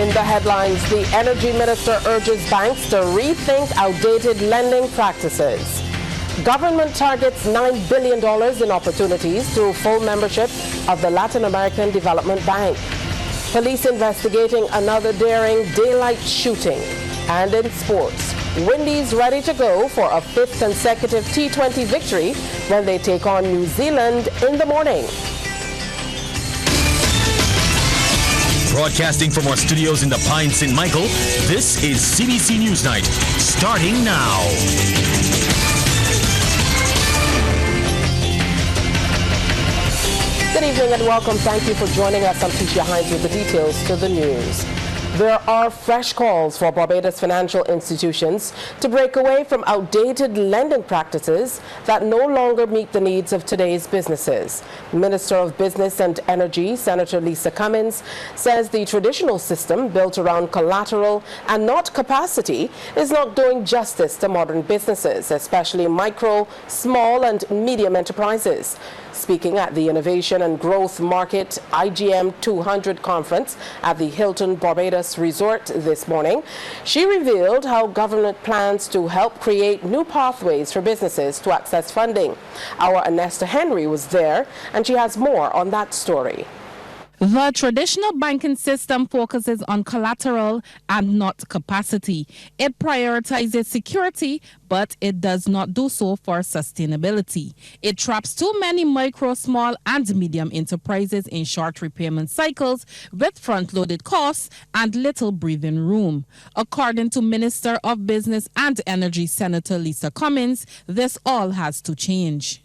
In the headlines, the Energy Minister urges banks to rethink outdated lending practices. Government targets $9 billion in opportunities through full membership of the Latin American Development Bank. Police investigating another daring daylight shooting. And in sports, Windies ready to go for a 5th consecutive T20 victory when they take on New Zealand in the morning. Broadcasting from our studios in the Pine St. Michael, this is CBC NewsNight, starting now. Good evening and welcome. Thank you for joining us. I'm Tisha Hines with the details to the news. There are fresh calls for Barbados financial institutions to break away from outdated lending practices that no longer meet the needs of today's businesses. Minister of Business and Energy, Senator Lisa Cummins, says the traditional system built around collateral and not capacity is not doing justice to modern businesses, especially micro, small and medium enterprises. Speaking at the Innovation and Growth Market IGM 200 conference at the Hilton Barbados Resort this morning, she revealed how government plans to help create new pathways for businesses to access funding. Our Anesta Henry was there, and she has more on that story. The traditional banking system focuses on collateral and not capacity. It prioritizes security, but it does not do so for sustainability. It traps too many micro, small, and medium enterprises in short repayment cycles with front-loaded costs and little breathing room. According to Minister of Business and Energy, Senator Lisa Cummins, this all has to change.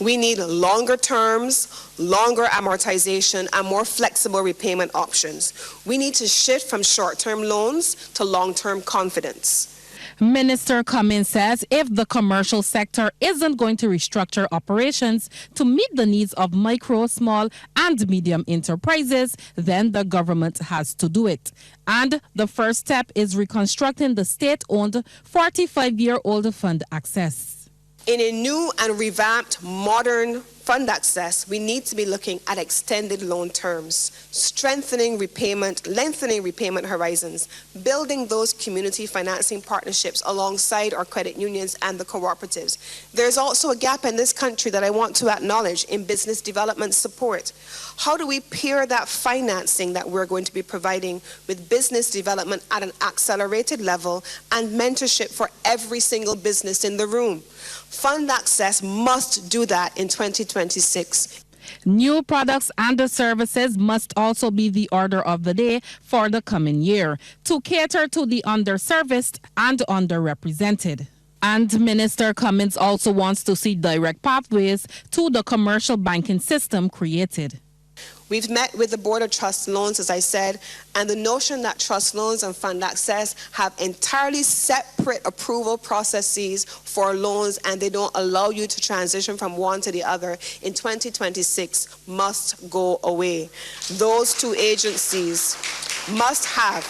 We need longer terms, longer amortization, and more flexible repayment options. We need to shift from short-term loans to long-term confidence. Minister Cummins says if the commercial sector isn't going to restructure operations to meet the needs of micro, small, and medium enterprises, then the government has to do it. And the first step is reconstructing the state-owned 45-year-old fund access. In a new and revamped modern fund access, we need to be looking at extended loan terms, strengthening repayment, lengthening repayment horizons, building those community financing partnerships alongside our credit unions and the cooperatives. There's also a gap in this country that I want to acknowledge in business development support. How do we pair that financing that we're going to be providing with business development at an accelerated level and mentorship for every single business in the room? Fund access must do that in 2026. New products and services must also be the order of the day for the coming year to cater to the underserviced and underrepresented. And Minister Cummins also wants to see direct pathways to the commercial banking system created. We've met with the Board of Trust Loans, as I said, and the notion that trust loans and fund access have entirely separate approval processes for loans and they don't allow you to transition from one to the other in 2026 must go away. Those two agencies must have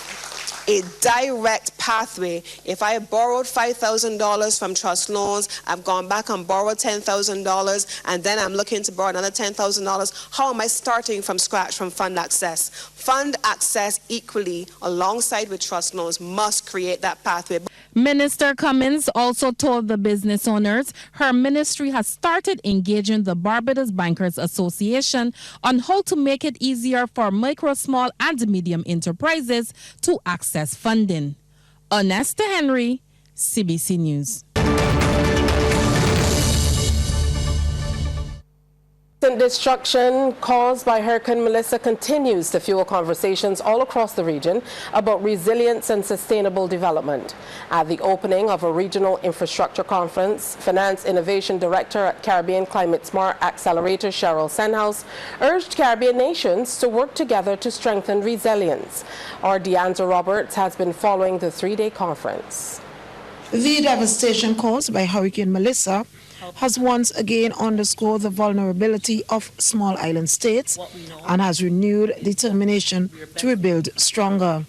a direct pathway. If I borrowed $5,000 from trust loans, I've gone back and borrowed $10,000, and then I'm looking to borrow another $10,000, how am I starting from scratch from fund access? Fund access equally, alongside with trust loans, must create that pathway. Minister Cummins also told the business owners her ministry has started engaging the Barbados Bankers Association on how to make it easier for micro, small, and medium enterprises to access funding. Anesta Henry, CBC News. Destruction caused by Hurricane Melissa continues to fuel conversations all across the region about resilience and sustainable development. At the opening of a regional infrastructure conference, Finance Innovation Director at Caribbean Climate Smart Accelerator Cheryl Senhouse urged Caribbean nations to work together to strengthen resilience. Our Deandra Roberts has been following the three-day conference. The devastation caused by Hurricane Melissa has once again underscored the vulnerability of small island states and has renewed determination to rebuild stronger.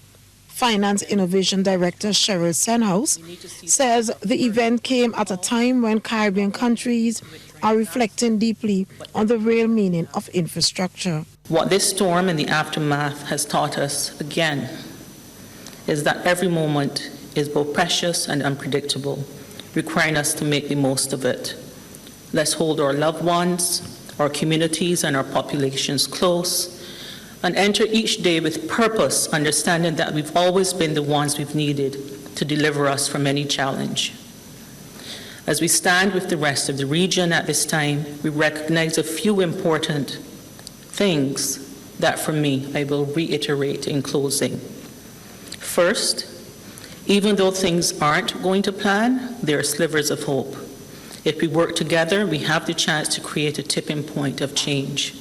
Finance Innovation Director Cheryl Senhouse says the event came at a time when Caribbean countries are reflecting deeply on the real meaning of infrastructure. What this storm and the aftermath has taught us again is that every moment is both precious and unpredictable, requiring us to make the most of it. Let's hold our loved ones, our communities, and our populations close, and enter each day with purpose, understanding that we've always been the ones we've needed to deliver us from any challenge. As we stand with the rest of the region at this time, we recognize a few important things that, for me, I will reiterate in closing. First, even though things aren't going to plan, there are slivers of hope. If we work together, we have the chance to create a tipping point of change.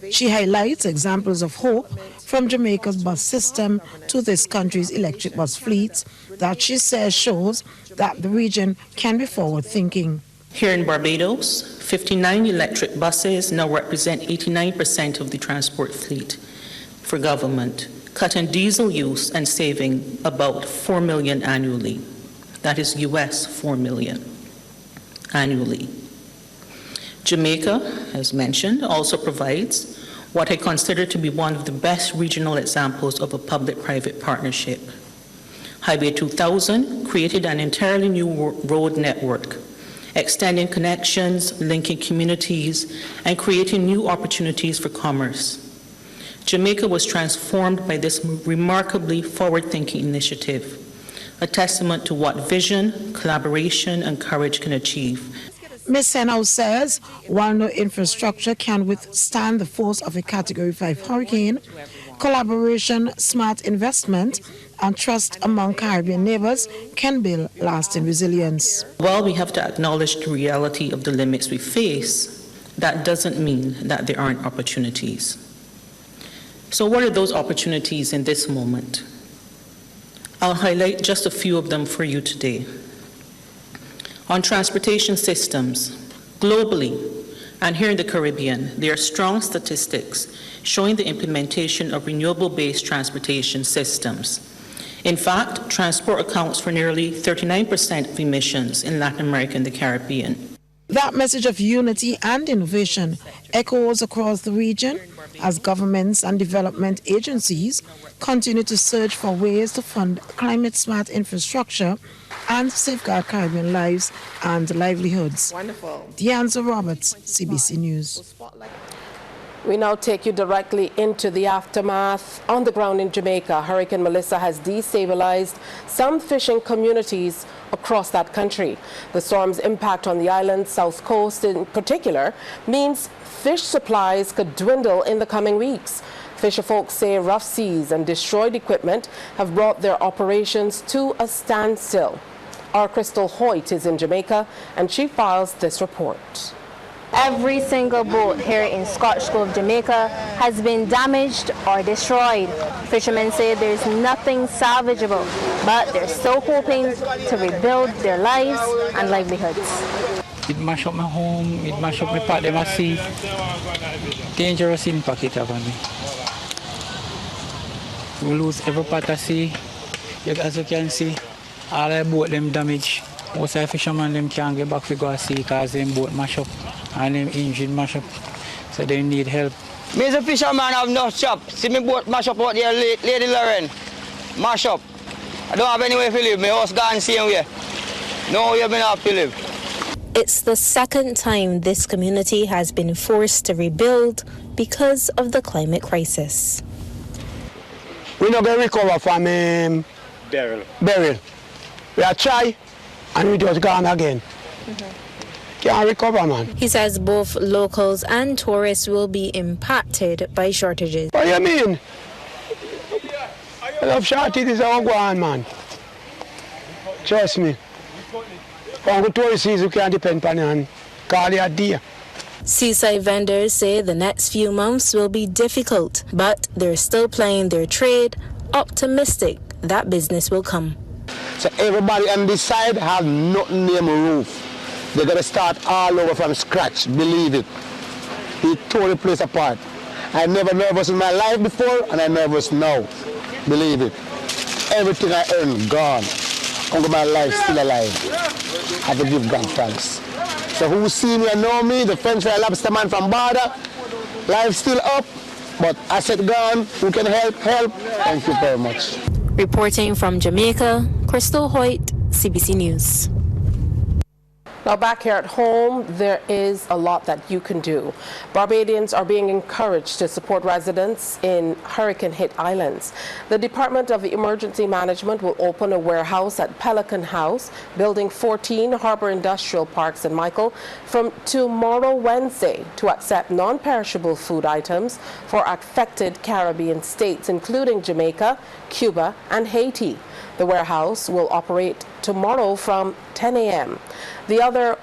She highlights examples of hope from Jamaica's bus system to this country's electric bus fleets that she says shows that the region can be forward-thinking. Here in Barbados, 59 electric buses now represent 89% of the transport fleet for government, cutting diesel use and saving about $4 million annually. That is US $4 million annually. Jamaica, as mentioned, also provides what I consider to be one of the best regional examples of a public-private partnership. Highway 2000 created an entirely new road network, extending connections, linking communities, and creating new opportunities for commerce. Jamaica was transformed by this remarkably forward-thinking initiative, a testament to what vision, collaboration, and courage can achieve. Ms. Henao says while no infrastructure can withstand the force of a Category 5 hurricane, collaboration, smart investment, and trust among Caribbean neighbors can build lasting resilience. While we have to acknowledge the reality of the limits we face, that doesn't mean that there aren't opportunities. So what are those opportunities in this moment? I'll highlight just a few of them for you today. On transportation systems, globally, and here in the Caribbean, there are strong statistics showing the implementation of renewable-based transportation systems. In fact, transport accounts for nearly 39% of emissions in Latin America and the Caribbean. That message of unity and innovation echoes across the region as governments and development agencies continue to search for ways to fund climate-smart infrastructure and safeguard Caribbean lives and livelihoods. Wonderful. Deanza Roberts, CBC News. We now take you directly into the aftermath. On the ground in Jamaica, Hurricane Melissa has destabilized some fishing communities across that country. The storm's impact on the island's south coast in particular means fish supplies could dwindle in the coming weeks. Fisherfolk say rough seas and destroyed equipment have brought their operations to a standstill. Our Crystal Hoyt is in Jamaica and she files this report. Every single boat here in Scotch Cove, Jamaica has been damaged or destroyed. Fishermen say there's nothing salvageable, but they're still hoping to rebuild their lives and livelihoods. It mashed up my home, it mashed up my part of my sea. Dangerous impact it have on me. We lose every part of sea. As you can see, all the boat them damaged. Most of the fishermen them can't get back to go sea because them boat mash up and them engine mash up. So they need help. Me as a fisherman have no shop. See me boat mash up out there, Lady Lauren. Mash up. I don't have anywhere to live. My house gone same way. No way I have to live. It's the second time this community has been forced to rebuild because of the climate crisis. We're not going to recover from burial. We are try and we just gone again. Can't recover, man. He says both locals and tourists will be impacted by shortages. What do you mean? I love shortages all go on, man. Trust me. On the tourists, you can't depend on them. Call it a day. Seaside vendors say the next few months will be difficult, but they're still plying their trade, optimistic that business will come. So everybody on this side have nothing near my roof. They're going to start all over from scratch, believe it. He tore the place apart. I never nervous in my life before, and I'm nervous now. Believe it. Everything I earned, gone. Only my life still alive. I have to give God thanks. So who see me and know me, the French fry lobster man from Barbados, life still up, but asset gone, who can help, help. Thank you very much. Reporting from Jamaica, Crystal Hoyt, CBC News. Now back here at home, there is a lot that you can do. Barbadians are being encouraged to support residents in hurricane-hit islands. The Department of Emergency Management will open a warehouse at Pelican House, Building 14, Harbour Industrial Park, St. Michael, from tomorrow, Wednesday, to accept non-perishable food items for affected Caribbean states, including Jamaica, Cuba, and Haiti. The warehouse will operate tomorrow from 10 a.m. The other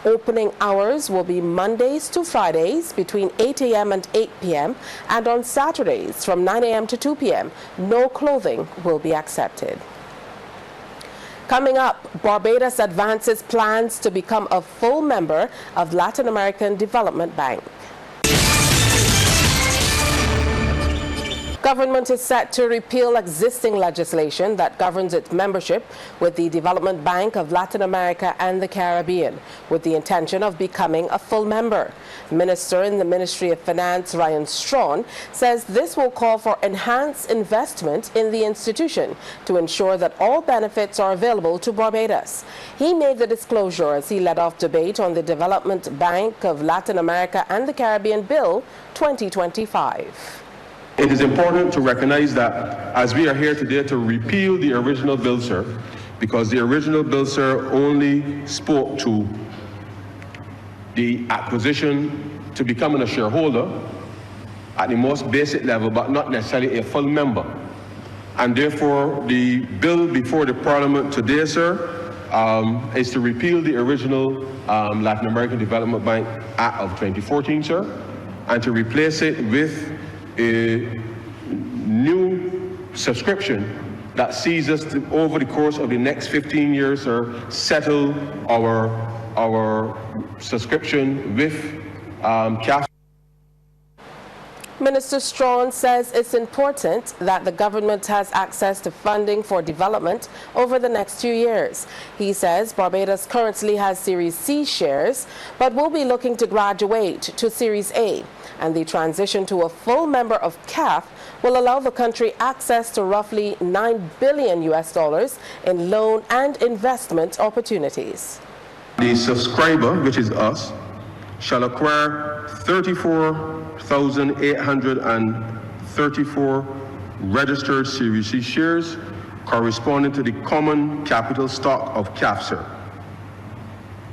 opening hours will be Mondays to Fridays between 8 a.m. and 8 p.m. and on Saturdays from 9 a.m. to 2 p.m. No clothing will be accepted. Coming up, Barbados advances plans to become a full member of Latin American Development Bank. Government is set to repeal existing legislation that governs its membership with the Development Bank of Latin America and the Caribbean, with the intention of becoming a full member. Minister in the Ministry of Finance, Ryan Strawn, says this will call for enhanced investment in the institution to ensure that all benefits are available to Barbados. He made the disclosure as he led off debate on the Development Bank of Latin America and the Caribbean Bill 2025. It is important to recognize that as we are here today to repeal the original bill, sir, because the original bill, sir, only spoke to the acquisition to becoming a shareholder at the most basic level, but not necessarily a full member. And therefore, the bill before the Parliament today, sir, is to repeal the original Latin American Development Bank Act of 2014, sir, and to replace it with a new subscription that sees us over the course of the next 15 years, settle our subscription with CAF. Minister Strawn says it's important that the government has access to funding for development over the next 2 years. He says Barbados currently has Series C shares, but will be looking to graduate to Series A, and the transition to a full member of CAF will allow the country access to roughly $9 billion in loan and investment opportunities. The subscriber, which is us, shall acquire 34,834 registered Series C shares corresponding to the common capital stock of CAFSER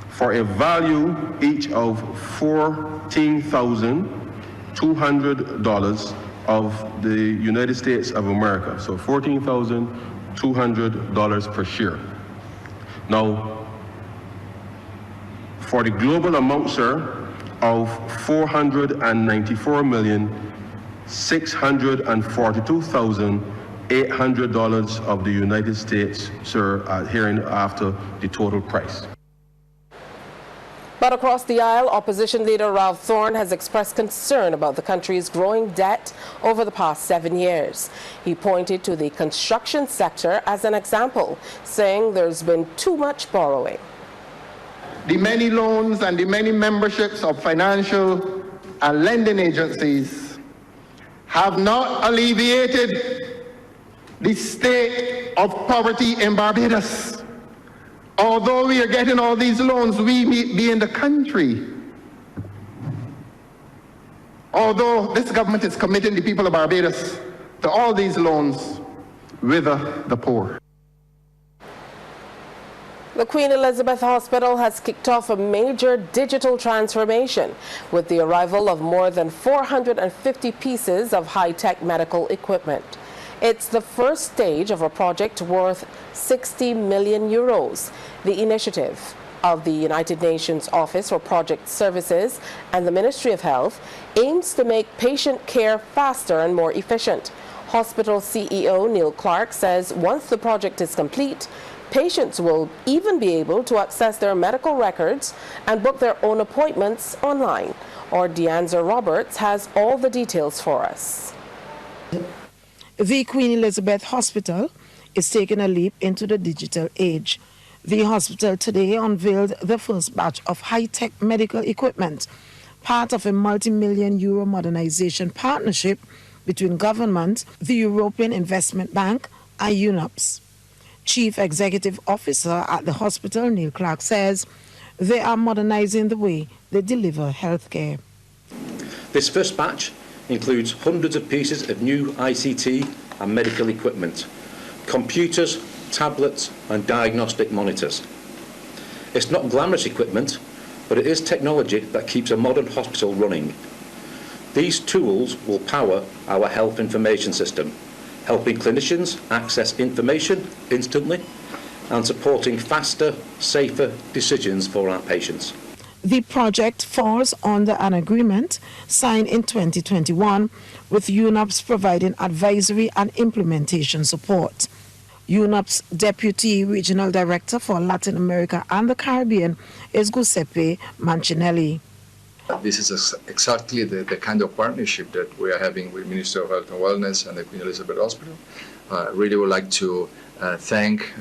for a value each of $14,200 of the United States of America, so $14,200 per share. Now, for the global amount, sir, of $494,642,800 of the United States, sir, hereinafter the total price. But across the aisle, opposition leader Ralph Thorne has expressed concern about the country's growing debt over the past 7 years. He pointed to the construction sector as an example, saying there's been too much borrowing. The many loans and the many memberships of financial and lending agencies have not alleviated the state of poverty in Barbados. Although we are getting all these loans, we may be in the country. Although this government is committing the people of Barbados to all these loans, wither the poor. The Queen Elizabeth Hospital has kicked off a major digital transformation with the arrival of more than 450 pieces of high-tech medical equipment. It's the first stage of a project worth 60 million euros. The initiative of the United Nations Office for Project Services and the Ministry of Health aims to make patient care faster and more efficient. Hospital CEO Neil Clark says once the project is complete, patients will even be able to access their medical records and book their own appointments online. Our Deanza Roberts has all the details for us. The Queen Elizabeth Hospital is taking a leap into the digital age. The hospital today unveiled the first batch of high-tech medical equipment, part of a multi-million euro modernization partnership between government, the European Investment Bank, and UNOPS. Chief Executive Officer at the hospital, Neil Clark, says they are modernizing the way they deliver healthcare. This first batch includes hundreds of pieces of new ICT and medical equipment, computers, tablets and diagnostic monitors. It's not glamorous equipment, but it is technology that keeps a modern hospital running. These tools will power our health information system, helping clinicians access information instantly and supporting faster, safer decisions for our patients. The project falls under an agreement signed in 2021 with UNOPS providing advisory and implementation support. UNOPS Deputy Regional Director for Latin America and the Caribbean is Giuseppe Mancinelli. This is exactly the kind of partnership that we are having with Ministry of Health and Wellness and the Queen Elizabeth Hospital. Really would like to thank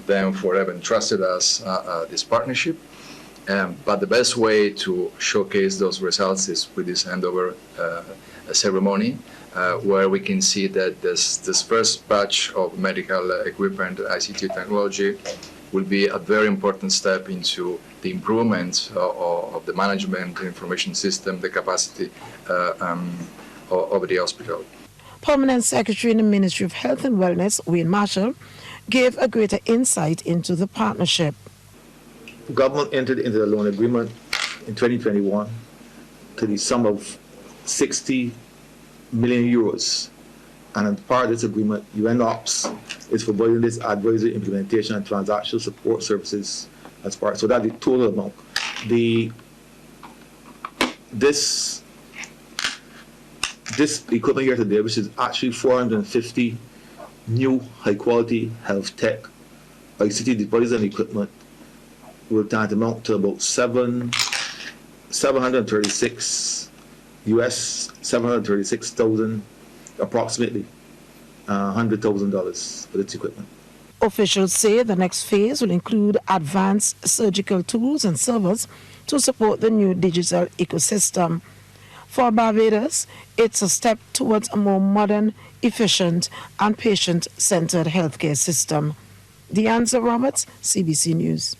them for having trusted us this partnership. But the best way to showcase those results is with this handover ceremony, where we can see that this first batch of medical equipment, ICT technology, will be a very important step into the improvement of the management, the information system, the capacity of the hospital. Permanent Secretary in the Ministry of Health and Wellness, Wayne Marshall, gave a greater insight into the partnership. The government entered into the loan agreement in 2021 to the sum of 60 million euros. And as part of this agreement, UNOPS is providing this advisory, implementation, and transactional support services as part. So that's the total amount. This equipment here today, which is actually 450 new high-quality health tech ICT devices and equipment, will amount to about $736,000, approximately $100,000 for this equipment. Officials say the next phase will include advanced surgical tools and servers to support the new digital ecosystem. For Barbados, it's a step towards a more modern, efficient, and patient-centered healthcare system. Deanza Roberts, CBC News.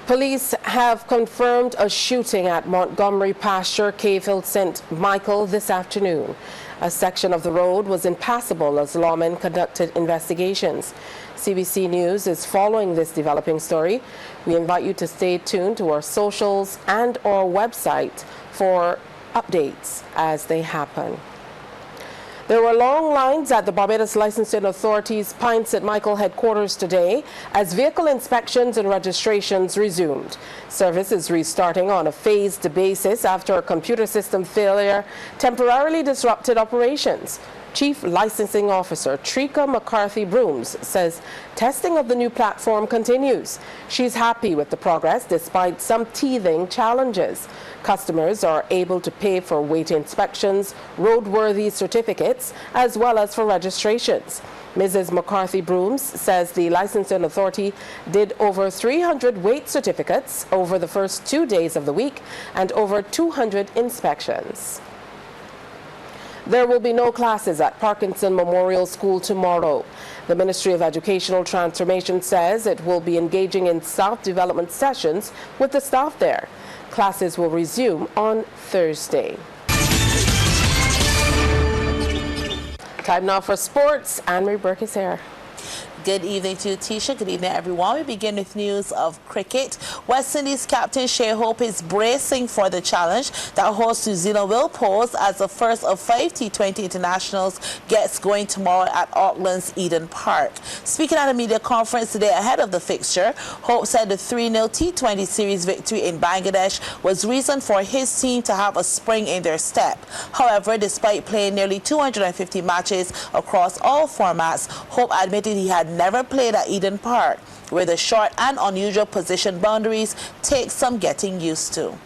Police have confirmed a shooting at Montgomery Pasture, Cavehill, St. Michael this afternoon. A section of the road was impassable as lawmen conducted investigations. CBC News is following this developing story. We invite you to stay tuned to our socials and our website for updates as they happen. There were long lines at the Barbados Licensing Authority's Pine St. Michael headquarters today as vehicle inspections and registrations resumed. Service is restarting on a phased basis after a computer system failure temporarily disrupted operations. Chief Licensing Officer Trika McCarthy-Brooms says testing of the new platform continues. She's happy with the progress despite some teething challenges. Customers are able to pay for weight inspections, roadworthy certificates, as well as for registrations. Mrs. McCarthy-Brooms says the Licensing Authority did over 300 weight certificates over the first 2 days of the week and over 200 inspections. There will be no classes at Parkinson Memorial School tomorrow. The Ministry of Educational Transformation says it will be engaging in self-development sessions with the staff there. Classes will resume on Thursday. Time now for sports. Anne-Marie Burke is here. Good evening to you, Tisha. Good evening, everyone. We begin with news of cricket. West Indies captain Shea Hope is bracing for the challenge that host New Zealand will pose as the first of 5 T20 internationals gets going tomorrow at Auckland's Eden Park. Speaking at a media conference today ahead of the fixture, Hope said the 3-0 T20 series victory in Bangladesh was reason for his team to have a spring in their step. However, despite playing nearly 250 matches across all formats, Hope admitted he had never played at Eden Park, where the short and unusual position boundaries take some getting used to.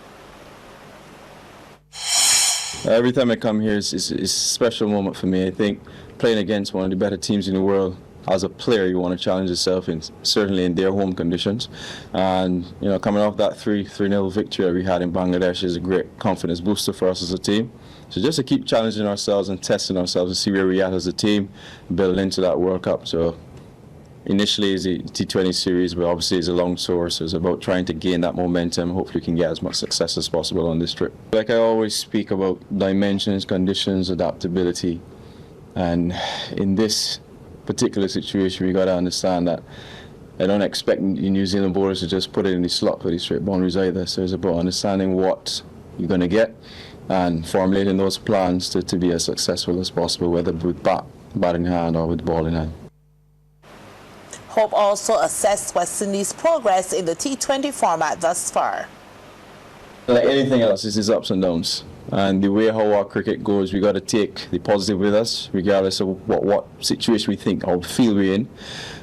Every time I come here is a special moment for me. I think playing against one of the better teams in the world, as a player, you want to challenge yourself, certainly in their home conditions. And coming off that 3-0 victory that we had in Bangladesh is a great confidence booster for us as a team. So just to keep challenging ourselves and testing ourselves and see where we are as a team, build into that World Cup. So initially it's a T20 series, but obviously it's a long tour, so it's about trying to gain that momentum. Hopefully we can get as much success as possible on this trip. Like I always speak about dimensions, conditions, adaptability. And in this particular situation, we got to understand that I don't expect the New Zealand bowlers to just put it in the slot for these straight boundaries either. So it's about understanding what you're going to get and formulating those plans to be as successful as possible, whether with bat in hand or with ball in hand. Hope also assessed West Indies' progress in the T20 format thus far. Like anything else, this is ups and downs. And the way how our cricket goes, we got to take the positive with us, regardless of what situation we think or feel we're in.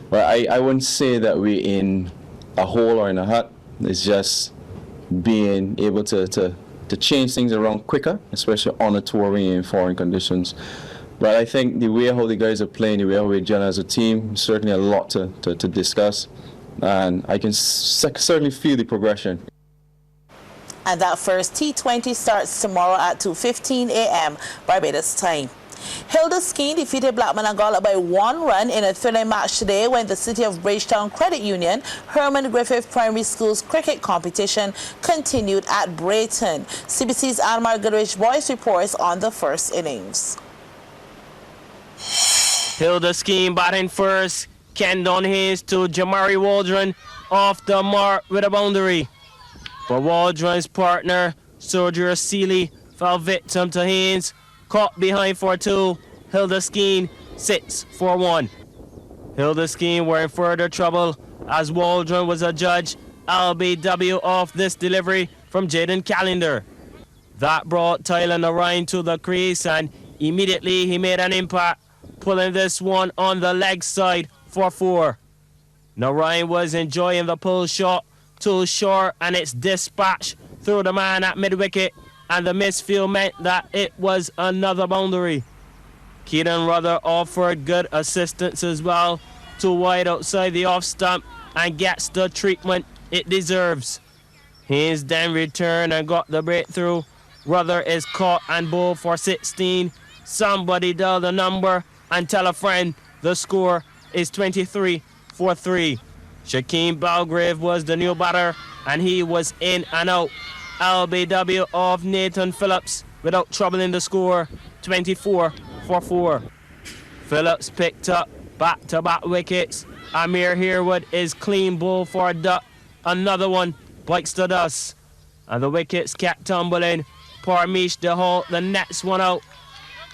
But I wouldn't say that we're in a hole or in a hut. It's just being able to change things around quicker, especially on a tour when you're in foreign conditions. But I think the way how the guys are playing, the way how we're gelling as a team, certainly a lot to discuss. And I can certainly feel the progression. And that first T20 starts tomorrow at 2:15 a.m. Barbados time. Hilda Skeen defeated Blackman Angola by 1 run in a thrilling match today when the City of Bridgetown Credit Union Herman Griffith Primary School's cricket competition continued at Brayton. CBC's Anmar Goodrich Boyce reports on the first innings. Hilda Skeen batting first. Ken Dunhins to Jamari Waldron off the mark with a boundary. But Waldron's partner, Sergio Seeley, fell victim to Haynes. Caught behind for 2. Hilda Skeen sits for 1. Hilda Skeen were in further trouble as Waldron was adjudged LBW off this delivery from Jaden Callender. That brought Tyler Narayan to the crease and immediately he made an impact, pulling this one on the leg side for 4. Narayan was enjoying the pull shot, too short, and it's dispatched through the man at mid-wicket, and the misfield meant that it was another boundary. Keaton Ruther offered good assistance as well, too wide outside the off stump and gets the treatment it deserves. Haynes then returned and got the breakthrough. Ruther is caught and bowled for 16. Somebody dial the number and tell a friend the score is 23 for 3. Shaquem Belgrave was the new batter and he was in and out. LBW of Nathan Phillips without troubling the score, 24 for 4. Phillips picked up back-to-back wickets. Amir Harewood is clean bowled for a duck. Another one bites the dust. And the wickets kept tumbling. Parmesh DeHalt, the next one out.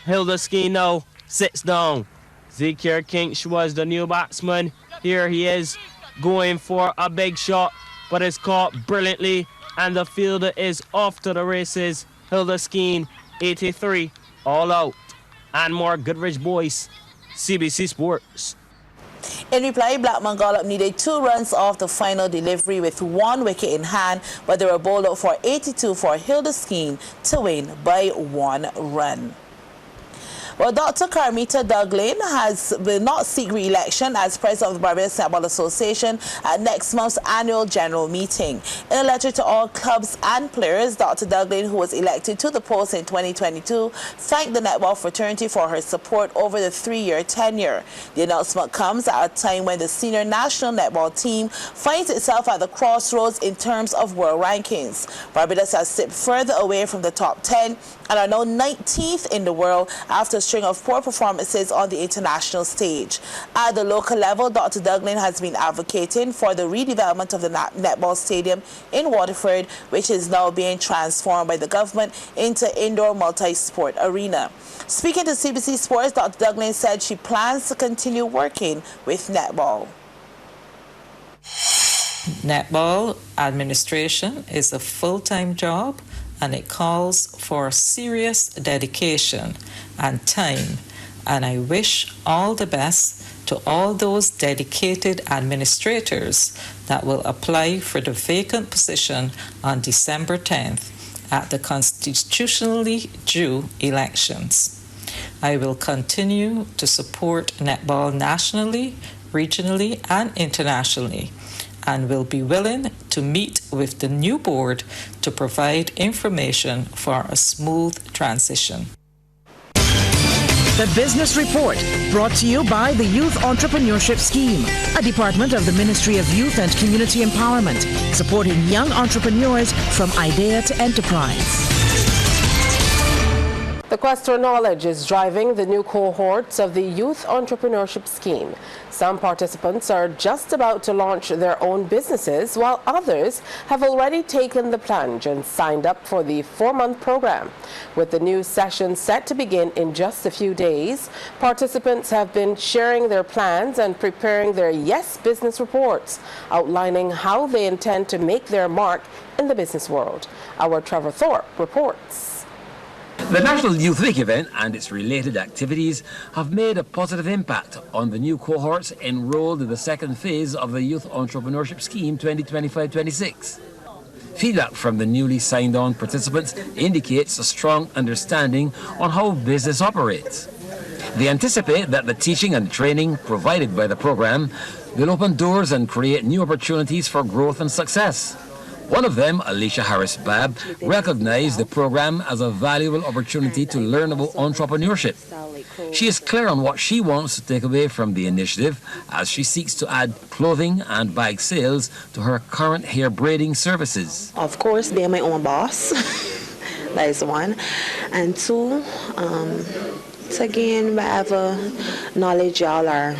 Hilda Skeen now sits down. Zekir Kinch was the new batsman. Here he is going for a big shot, but it's caught brilliantly and the fielder is off to the races. Hilda Skeen, 83, all out. And more Goodrich Boyce, CBC Sports. In reply, Blackman Angola needed 2 runs off the final delivery with 1 wicket in hand, but they were bowled out for 82 for Hilda Skeen to win by 1 run. Well, Dr. Carmita Douglin will not seek re-election as president of the Barbados Netball Association at next month's annual general meeting. In a letter to all clubs and players, Dr. Douglin, who was elected to the post in 2022, thanked the netball fraternity for her support over the 3-year tenure. The announcement comes at a time when the senior national netball team finds itself at the crossroads in terms of world rankings. Barbados has slipped further away from the top 10 and are now 19th in the world after a string of poor performances on the international stage. At the local level, Dr. Douglin has been advocating for the redevelopment of the netball stadium in Waterford, which is now being transformed by the government into indoor multi-sport arena. Speaking to CBC Sports, Dr. Douglin said she plans to continue working with netball. Netball administration is a full-time job, and it calls for serious dedication and time, and I wish all the best to all those dedicated administrators that will apply for the vacant position on December 10th at the constitutionally due elections. I will continue to support netball nationally, regionally, and internationally, and will be willing to meet with the new board to provide information for a smooth transition. The Business Report, brought to you by the Youth Entrepreneurship Scheme, a department of the Ministry of Youth and Community Empowerment, supporting young entrepreneurs from idea to enterprise. The quest for knowledge is driving the new cohorts of the Youth Entrepreneurship Scheme. Some participants are just about to launch their own businesses, while others have already taken the plunge and signed up for the 4-month program. With the new session set to begin in just a few days, participants have been sharing their plans and preparing their Yes Business reports, outlining how they intend to make their mark in the business world. Our Trevor Thorpe reports. The National Youth Week event and its related activities have made a positive impact on the new cohorts enrolled in the second phase of the Youth Entrepreneurship Scheme 2025-26. Feedback from the newly signed on participants indicates a strong understanding on how business operates. They anticipate that the teaching and training provided by the program will open doors and create new opportunities for growth and success. One of them, Alicia Harris-Babb, recognized the program as a valuable opportunity to learn about entrepreneurship. She is clear on what she wants to take away from the initiative as she seeks to add clothing and bag sales to her current hair braiding services. Of course, being my own boss, that is one. And two, again, whatever knowledge y'all are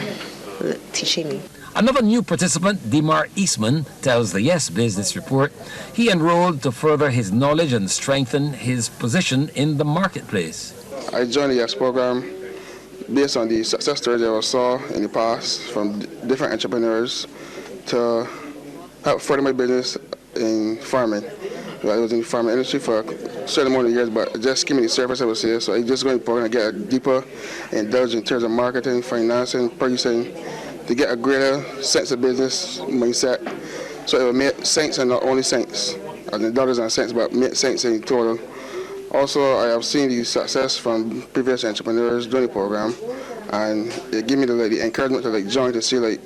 teaching me. Another new participant, Demar Eastman, tells the Yes Business Report he enrolled to further his knowledge and strengthen his position in the marketplace. I joined the Yes program based on the success stories I saw in the past from different entrepreneurs to help further my business in farming. I was in the farming industry for a certain amount of years, but just give me the service I was here. So I just going to get a deeper indulge in terms of marketing, financing, purchasing, to get a greater sense of business mindset, so it will make sense and not only sense, and the dollars and cents, but make sense in total. Also, I have seen the success from previous entrepreneurs during the program, and it gave me the encouragement to join to see let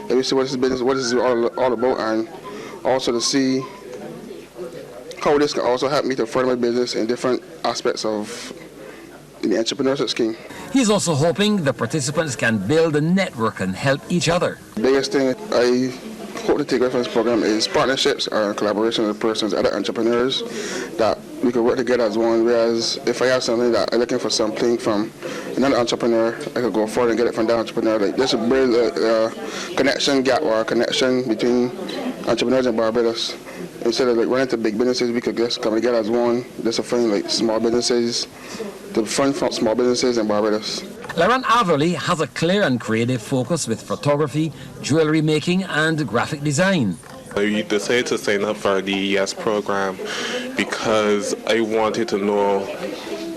me see what this business, what this is all about, and also to see how this can also help me to further my business in different aspects of the entrepreneurship scheme. He's also hoping the participants can build a network and help each other. The biggest thing I hope to take away from this program is partnerships or collaboration with persons, other entrepreneurs, that we could work together as one. Whereas if I have something that I'm looking for something from another entrepreneur, I could go forward and get it from that entrepreneur. This would build a connection gap or a connection between entrepreneurs in Barbados. Instead of running to big businesses, we could just come together as one. Just to find small businesses, to fund small businesses in Barbados. Lauren Averly has a clear and creative focus with photography, jewelry making, and graphic design. I decided to sign up for the Yes program because I wanted to know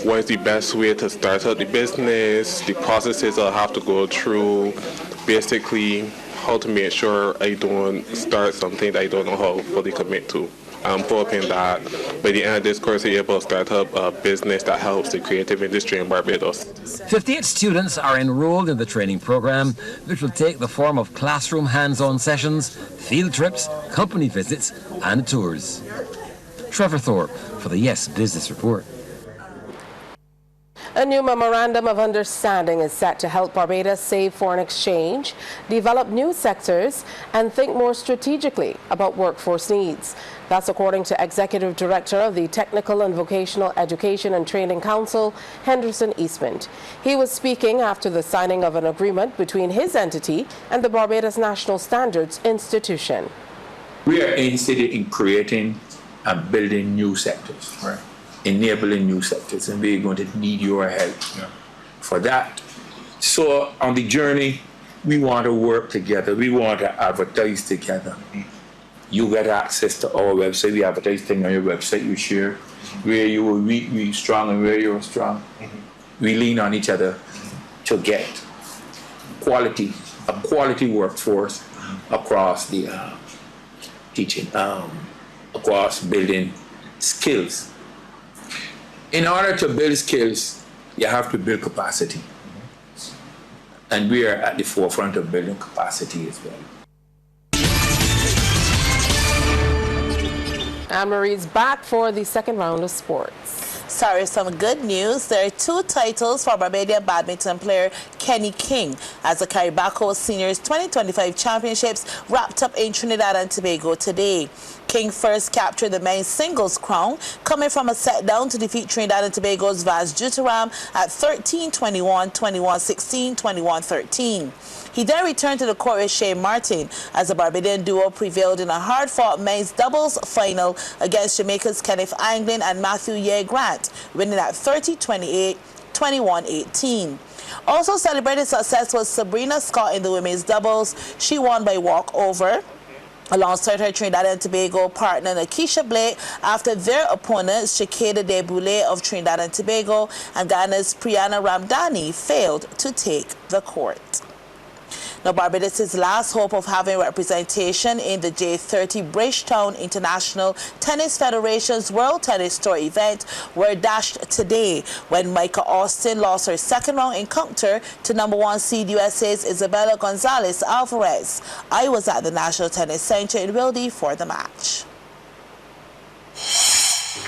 what is the best way to start out the business, the processes I'll have to go through, basically how to make sure I don't start something that I don't know how fully commit to. I'm hoping that by the end of this course, we're able to start up a business that helps the creative industry in Barbados. 58 students are enrolled in the training program, which will take the form of classroom hands-on sessions, field trips, company visits, and tours. Trevor Thorpe for the Yes Business Report. A new memorandum of understanding is set to help Barbados save foreign exchange, develop new sectors, and think more strategically about workforce needs. That's according to Executive Director of the Technical and Vocational Education and Training Council, Henderson Eastman. He was speaking after the signing of an agreement between his entity and the Barbados National Standards Institution. We are interested in creating and building new sectors. Right. Enabling new sectors, and we're going to need your help for that. So on the journey, we want to work together. We want to advertise together. You get access to our website. We advertise things on your website. You share where you were weak, we strong, and where you're strong. We lean on each other to get a quality workforce across the teaching, across building skills. In order to build skills, you have to build capacity. And we are at the forefront of building capacity as well. Anne-Marie's back for the second round of sports. Sorry, some good news. There are 2 titles for Barbadian badminton player Kenny King as the Caribaco Seniors 2025 Championships wrapped up in Trinidad and Tobago today. King first captured the men's singles crown, coming from a set down to defeat Trinidad and Tobago's Vaz Dutaram at 13-21, 21-16, 21-13. He then returned to the court with Shea Martin as the Barbadian duo prevailed in a hard-fought men's doubles final against Jamaica's Kenneth Anglin and Matthew Ye Grant, winning at 30-28, 21-18. Also celebrating success was Sabrina Scott in the women's doubles. She won by walkover alongside her Trinidad and Tobago partner Nakisha Blake after their opponents Shakeda De Boulay of Trinidad and Tobago and Ghana's Priyana Ramdani failed to take the court. Now, Barbados' last hope of having representation in the J30 Bridgetown International Tennis Federation's World Tennis Tour event were dashed today when Micah Austin lost her second round encounter to #1 seed USA's Isabella Gonzalez Alvarez. I was at the National Tennis Center in Wilde for the match.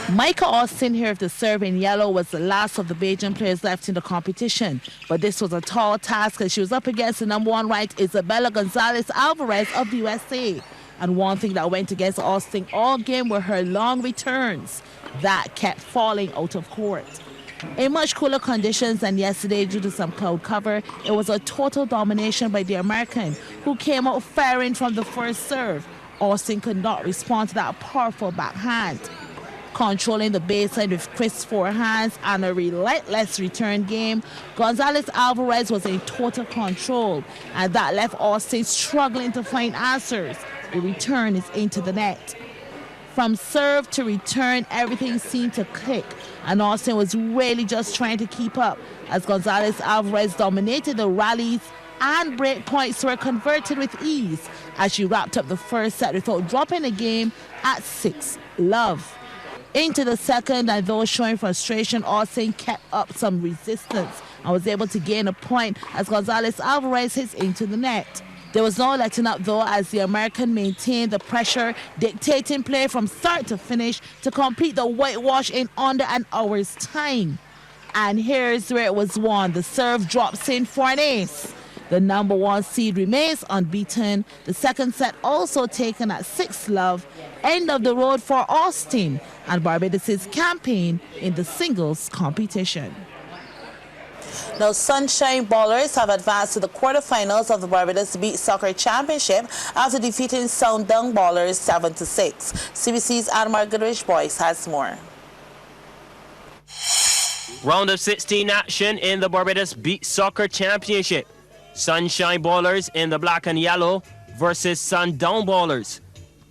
Micah Austin, here of the serve in yellow, was the last of the Bajan players left in the competition. But this was a tall task as she was up against the #1 ranked Isabella Gonzalez Alvarez of the USA. And one thing that went against Austin all game were her long returns that kept falling out of court. In much cooler conditions than yesterday due to some cloud cover, it was a total domination by the American, who came out firing from the first serve. Austin could not respond to that powerful backhand. Controlling the baseline with crisp forehands and a relentless return game, Gonzalez Alvarez was in total control, and that left Austin struggling to find answers. The return is into the net. From serve to return, everything seemed to click, and Austin was really just trying to keep up as Gonzalez Alvarez dominated the rallies and break points were converted with ease as she wrapped up the first set without dropping the game at 6-love. Into the second, and though showing frustration, Austin kept up some resistance and was able to gain a point as Gonzalez Alvarez hits into the net. There was no letting up though as the American maintained the pressure, dictating play from start to finish to complete the whitewash in under an hour's time. And here's where it was won. The serve drops in for an ace. The #1 seed remains unbeaten. The second set also taken at 6-love. End of the road for Austin and Barbados' campaign in the singles competition. Now, Sunshine Ballers have advanced to the quarterfinals of the Barbados Beach Soccer Championship after defeating Soundung Ballers 7-6. CBC's Anmar Goodrich Boyce has more. Round of 16 action in the Barbados Beach Soccer Championship. Sunshine Ballers in the black and yellow versus Sundown Ballers.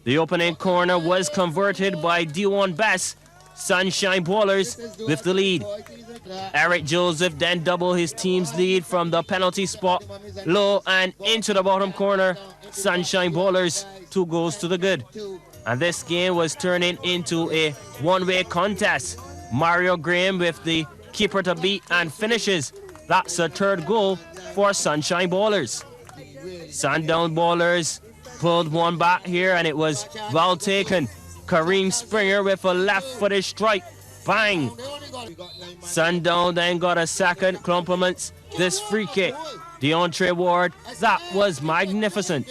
The opening corner was converted by D1 Best. Sunshine Ballers with the lead. Eric Joseph then doubled his team's lead from the penalty spot, low and into the bottom corner. Sunshine Ballers, 2 goals to the good. And this game was turning into a one-way contest. Mario Graham with the keeper to beat and finishes. That's a 3rd goal for Sunshine Ballers. Sundown Ballers pulled one back here and it was well taken. Kareem Springer with a left-footed strike. Bang! Sundown then got a second. Compliments this free kick. DeAndre Ward, that was magnificent.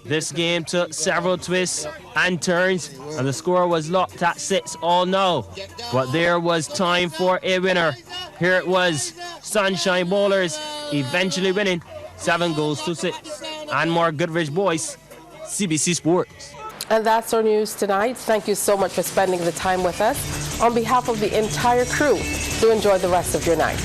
This game took several twists and turns and the score was locked at 6-all now. But there was time for a winner. Here it was, Sunshine Ballers eventually winning 7 goals to 6. Anmar Goodrich Boyce, CBC Sports. And that's our news tonight. Thank you so much for spending the time with us. On behalf of the entire crew, do enjoy the rest of your night.